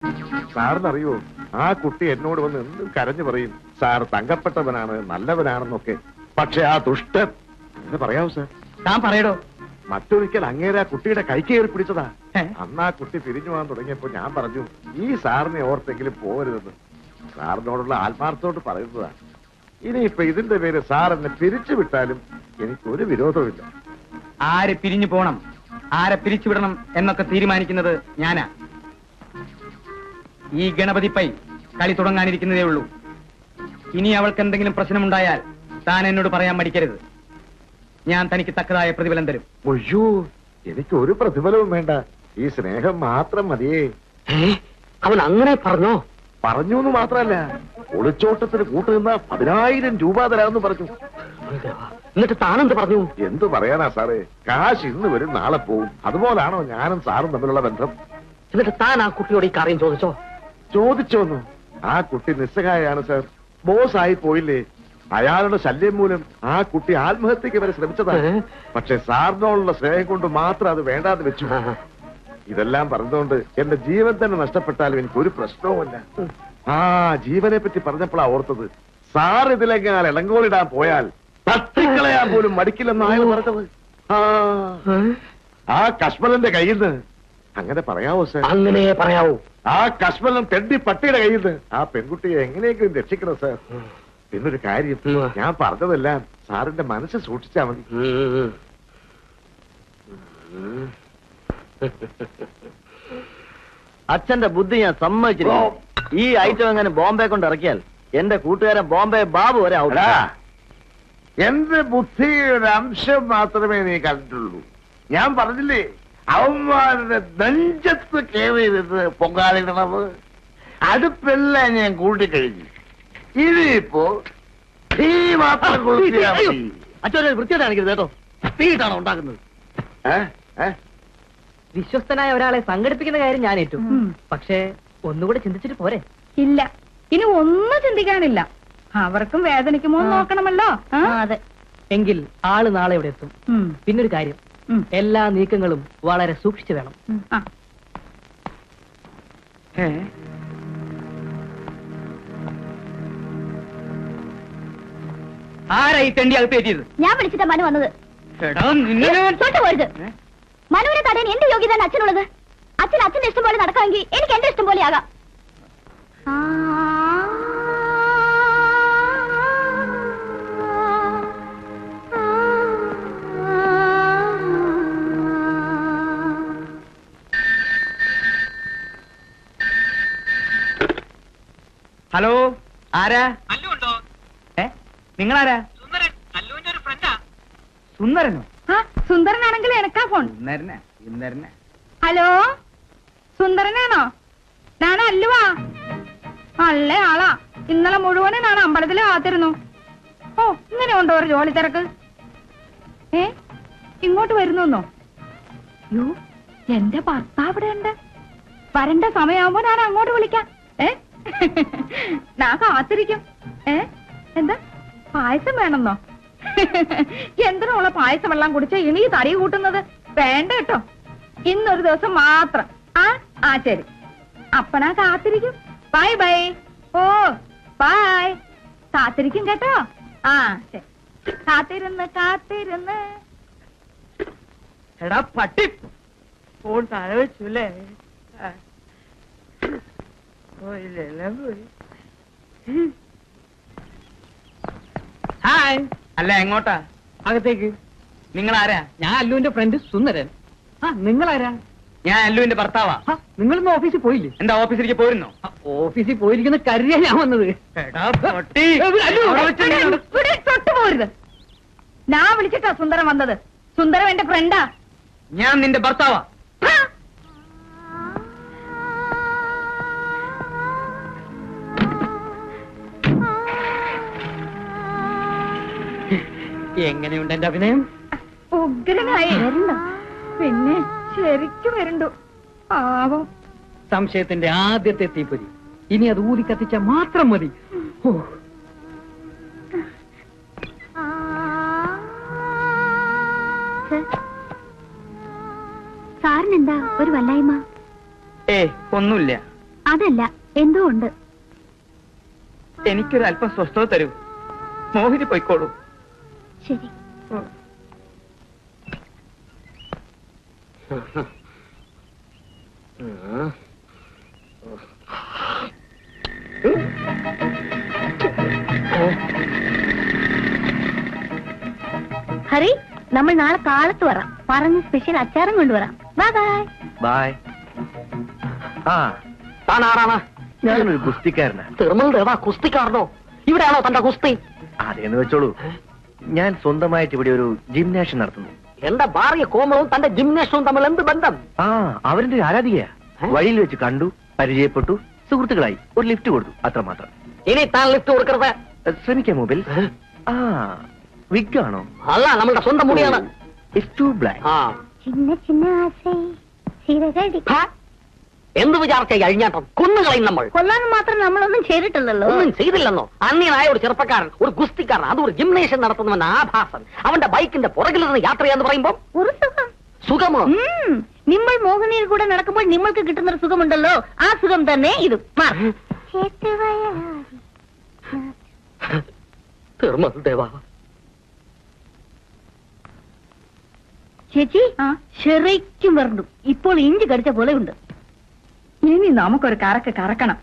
സാറിനറിയോ, ആ കുട്ടി എന്നോട് വന്ന് എന്തും കരഞ്ഞു പറയും, സാർ തങ്കപ്പെട്ടവനാണ്, നല്ലവനാണെന്നൊക്കെ. പക്ഷെ ആ ദുഷ്ടൻ എന്ന് പറയാവൂ സാർ. താൻ പറയടോ. മറ്റൊരിക്കൽ അങ്ങേരെ ആ കുട്ടിയുടെ കൈ കയറി പിടിച്ചതാ. അന്ന് ആ കുട്ടി പിരിഞ്ഞു പോകാൻ തുടങ്ങിയപ്പോ ഞാൻ പറഞ്ഞു, ഈ സാറിനെ ഓർത്തെങ്കിലും പോകരുതെന്ന്. സാറിനോടുള്ള ആത്മാർത്ഥത്തോട് പറയുന്നതാ. ഇനിയിപ്പൊ ഇതിന്റെ പേര് സാർ എന്നെ പിരിച്ചു വിട്ടാലും എനിക്കൊരു വിരോധമില്ല. ആരെ പിരിഞ്ഞു പോണം, ആരെ പിരിച്ചുവിടണം എന്നൊക്കെ തീരുമാനിക്കുന്നത് ഞാനാ. ഈ ഗണപതി പൈ കളി തുടങ്ങാനിരിക്കുന്നതേ ഉള്ളൂ. ഇനി അവൾക്ക് എന്തെങ്കിലും പ്രശ്നമുണ്ടായാൽ താൻ എന്നോട് പറയാൻ മടിക്കരുത്. ഞാൻ തനിക്ക് തക്കതായ പ്രതിഫലം തരും. ഒയ്യോ, എനിക്ക് ഒരു പ്രതിഫലവും വേണ്ട, ഈ സ്നേഹം മാത്രം മതിയേ. അവൻ അങ്ങനെ പറഞ്ഞോ? പറഞ്ഞു എന്ന് മാത്രല്ല, ഒളിച്ചോട്ടത്തിന് കൂട്ടുനിന്ന 10,000 രൂപ തരാമെന്ന് പറഞ്ഞു. എന്നിട്ട് താനെന്ത് പറഞ്ഞു? എന്തു പറയാനാ സാറേ, കാശ് ഇന്ന് വരും നാളെ പോവും. അതുപോലാണോ ഞാനും സാറും തമ്മിലുള്ള ബന്ധം? എന്നിട്ട് താൻ ആ കുട്ടിയോട് ഈ കാര്യം ചോദിച്ചോ? ചോദിച്ചോന്നു. ആ കുട്ടി നിസ്സഹായാണ് സാർ. ബോസ് ആയി പോയില്ലേ. അയാളുടെ ശല്യം മൂലം ആ കുട്ടി ആത്മഹത്യക്ക് വരെ ശ്രമിച്ചതാണ്. പക്ഷെ സാറിനോടുള്ള സ്നേഹം കൊണ്ട് മാത്രം അത് വേണ്ടാതെ വെച്ചു. ഇതെല്ലാം പറഞ്ഞുകൊണ്ട് എന്റെ ജീവൻ തന്നെ നഷ്ടപ്പെട്ടാലും എനിക്കൊരു പ്രശ്നവുമില്ല. ആ ജീവനെ പറ്റി പറഞ്ഞപ്പോഴാ ഓർത്തത്, സാർ ഇതിലെങ്ങാൻ ഇളങ്കോളിടാൻ പോയാൽ തട്ടിക്കളയാൻ പോലും മടിക്കില്ലെന്നാണ് പറഞ്ഞത്. ആ കശ്മലന്റെ കയ്യിൽ നിന്ന്. അങ്ങനെ പറയാവോ സാർ? അങ്ങനെ പറയാവൂ. ആ കശ്മലം തെണ്ടി പട്ടിയുടെ കയ്യിൽ നിന്ന് ആ പെൺകുട്ടിയെ എങ്ങനെയെങ്കിലും രക്ഷിക്കണം സാർ. പിന്നൊരു കാര്യം, ഞാൻ പറഞ്ഞതെല്ലാം സാറിന്റെ മനസ്സ് സൂക്ഷിച്ചാ മതി. അച്ഛന്റെ ബുദ്ധി ഞാൻ സമ്മതിച്ചിരിക്കുന്നു. ഈ ഐറ്റം എങ്ങനെ ബോംബെ കൊണ്ട് ഇറക്കിയാൽ എന്റെ കൂട്ടുകാരൻ ബോംബെ ബാബു വരെ ഔട്ടാ. എന്റെ ബുദ്ധിയുടെ അംശം മാത്രമേ നീ കണ്ടിട്ടുള്ളൂ. ഞാൻ പറഞ്ഞില്ലേ, അവന്മാരുടെ നെഞ്ചത്ത് കയറിയിരുന്ന് പൊങ്കാലിടണത്. അടുപ്പെല്ലാം ഞാൻ കൂട്ടിക്കഴിഞ്ഞു. ഇനിയിപ്പോ തീ മാത്രം കൊടുത്തിയാ മതി. അച്ഛനെ വൃത്തിയായിട്ട് കാണിക്കരുത് കേട്ടോ. തീയിട്ടാണോ ഉണ്ടാക്കുന്നത്? വിശ്വസ്തനായ ഒരാളെ സംഘടിപ്പിക്കുന്ന കാര്യം ഞാൻ ഏറ്റു. പക്ഷേ ഒന്നുകൂടെ ചിന്തിച്ചിട്ട് പോരെ? ഇല്ല, ഇനി ഒന്നും ചിന്തിക്കാനില്ല. അവർക്കും വേദനിക്കുമോ നോക്കണമല്ലോ. അതെ. എങ്കിൽ ആള് നാളെ ഇവിടെ എത്തും. പിന്നൊരു കാര്യം, എല്ലാ നീക്കങ്ങളും വളരെ സൂക്ഷിച്ചു വേണം. ആരായി തെണ്ടി അകത്ത് കയറ്റിയത്? ഞാൻ വിളിച്ചിട്ടാ മനു വന്നത്. പോരുത്. മനുവിനെ തടയാൻ എന്റെ യോഗ്യതയാണ് അച്ഛനുള്ളത്. അച്ഛൻ അച്ഛന്റെ ഇഷ്ടം പോലെ നടക്കാമെങ്കിൽ എനിക്ക് എന്റെ ഇഷ്ടം പോലെ ആകാം. ഹലോ, ആരാ? നിങ്ങളാരാ? സുന്ദരനോ? സുന്ദരനാണെങ്കിൽ എനക്കാ ഫോൺ. ഹലോ, സുന്ദരനാണോ? ഞാൻ അല്ലുവാ. നല്ല ആളാ. ഇന്നലെ മുഴുവനും ഞാൻ അമ്പലത്തിൽ കാത്തിരുന്നു. ഓ, ഇങ്ങനെ ഉണ്ടോ ഒരു ജോലി തിരക്ക്? ഇങ്ങോട്ട് വരുന്നോ? യോ, എന്റെ ഭർത്താവ് ഇവിടെ ഉണ്ട്. വരണ്ട സമയമാകുമ്പോ ഞാൻ അങ്ങോട്ട് വിളിക്കാം. ഞാൻ കാത്തിരിക്കും. എന്താ പായസം വേണമെന്നോ? എന്തിനുള്ള പായസം വെള്ളം കുടിച്ച ഇനി തടി കൂട്ടുന്നത്? വേണ്ട കേട്ടോ, ഇന്നൊരു ദിവസം മാത്രം. ശരി, അപ്പനാ കാത്തിരിക്കും. Bye bye. ഓ ബൈ. കാത്തിരിക്കും കേട്ടോ. ശരി. കാത്തിരുന്ന് കാത്തിരുന്ന്. എടാ പട്ടി, ഫോൺ താഴെ വെച്ചല്ലേ? ഹായ്. അല്ല, എങ്ങോട്ടാ? അകത്തേക്ക്. നിങ്ങളാരാ? ഞാൻ അല്ലുവിന്റെ ഫ്രണ്ട് സുന്ദരൻ. നിങ്ങളാരാ? ഞാൻ അല്ലുവിന്റെ ഭർത്താവാ. നിങ്ങളിന്ന് ഓഫീസിൽ പോയില്ലേ? എന്താ ഓഫീസിലേക്ക് പോയിരുന്നോ? ഓഫീസിൽ പോയിരിക്കുന്ന കരുതിയാ ഞാൻ വന്നത്. തൊട്ടു പോരുത്. ഞാൻ വിളിച്ചിട്ടാ സുന്ദരൻ വന്നത്. സുന്ദരം എന്റെ ഫ്രണ്ടാ. ഞാൻ നിന്റെ ഭർത്താവാ. എങ്ങനെയുണ്ട് എന്റെ അഭിനയം? ഉഗ്രനായി. പിന്നെ ശരിക്കും വരണ്ടു. പാവം. സംശയത്തിന്റെ ആദ്യത്തെ തീപ്പൊരി. ഇനി അത് ഊതി കത്തിച്ച മാത്രം മതി. സാറിനെന്താ ഒരു വല്ലായ്മ? ഒന്നുമില്ല. അതല്ല, എന്തോ ഉണ്ട്. എനിക്കൊരു അല്പം സ്വസ്ഥത തരൂ. മോഹിനി പോയിക്കോളൂ. ശരി. ഹരി, നമ്മൾ നാളെ കാലത്ത് വരാം. പറഞ്ഞ് സ്പെഷ്യൽ അച്ചാറും കൊണ്ടുവരാം. Bye bye. ബായ്. ആ, താൻ ആരാണ്? ഞാനൊരു കുസ്തിക്കാരനാണ്. തിരുമൽ ദേവാ, കുസ്തിക്കാരനോ? ഇവിടെയാണോ തന്റെ കുസ്തി? അതേന്ന് വെച്ചോളൂ. ഞാൻ സ്വന്തമായിട്ട് ഇവിടെ ഒരു ജിംനാഷ്യം നടത്തുന്നു. എന്റെ ഭാര്യ കോമളവും തന്റെ ജിംനേഷ്യവും തമ്മിൽ എന്ത് ബന്ധം? ആ, അവരുടെ ഒരു ആരാധികയാ. വഴിയിൽ വെച്ച് കണ്ടു, പരിചയപ്പെട്ടു, സുഹൃത്തുക്കളായി. ഒരു ലിഫ്റ്റ് കൊടുത്തു, അത്രമാത്രം. ഇനി താൻ ലിഫ്റ്റ് കൊടുക്കരുത്. ശ്രമിക്കാം മൊബൈൽ. ആ, വിഗ് ആണോ? അല്ല, നമ്മുടെ സ്വന്തം മുടിയാണ്. It's too black. ചിന്ന ചിന്ന ആസൈ സിരകടി. എന്ത് വിചാരിച്ച കഴിഞ്ഞാട്ടം കൊന്നുകളയും നമ്മൾ. കൊല്ലാൻ മാത്രം നമ്മളൊന്നും ചെയ്തിട്ടില്ലല്ലോ. ഒന്നും ചെയ്തില്ലെന്നോ? അന്യനായ ഒരു ചെറുപ്പക്കാരൻ, ഒരു ഗുസ്തിക്കാരൻ, അത് ഒരു ജിംനേഷ്യം നടത്തുന്നവൻ ആഭാസൻ. അവന്റെ ബൈക്കിന്റെ പുറകിൽ നിന്ന് യാത്ര ചെയ്യാന്ന് പറയുമ്പോ ഒരു സുഖം. സുഖമോ? നിങ്ങൾ മോഹിനിയിൽ കൂടെ നടക്കുമ്പോൾ നിങ്ങൾക്ക് കിട്ടുന്ന ഒരു സുഖമുണ്ടല്ലോ, ആ സുഖം തന്നെ ഇതും. ചേച്ചി, ശരിക്കും വരണ്ടു. ഇപ്പോൾ ഇഞ്ചി കടിച്ച പോലെ ഉണ്ട്. ഇനി നമുക്കൊരു കറക്ക് കറക്കണം.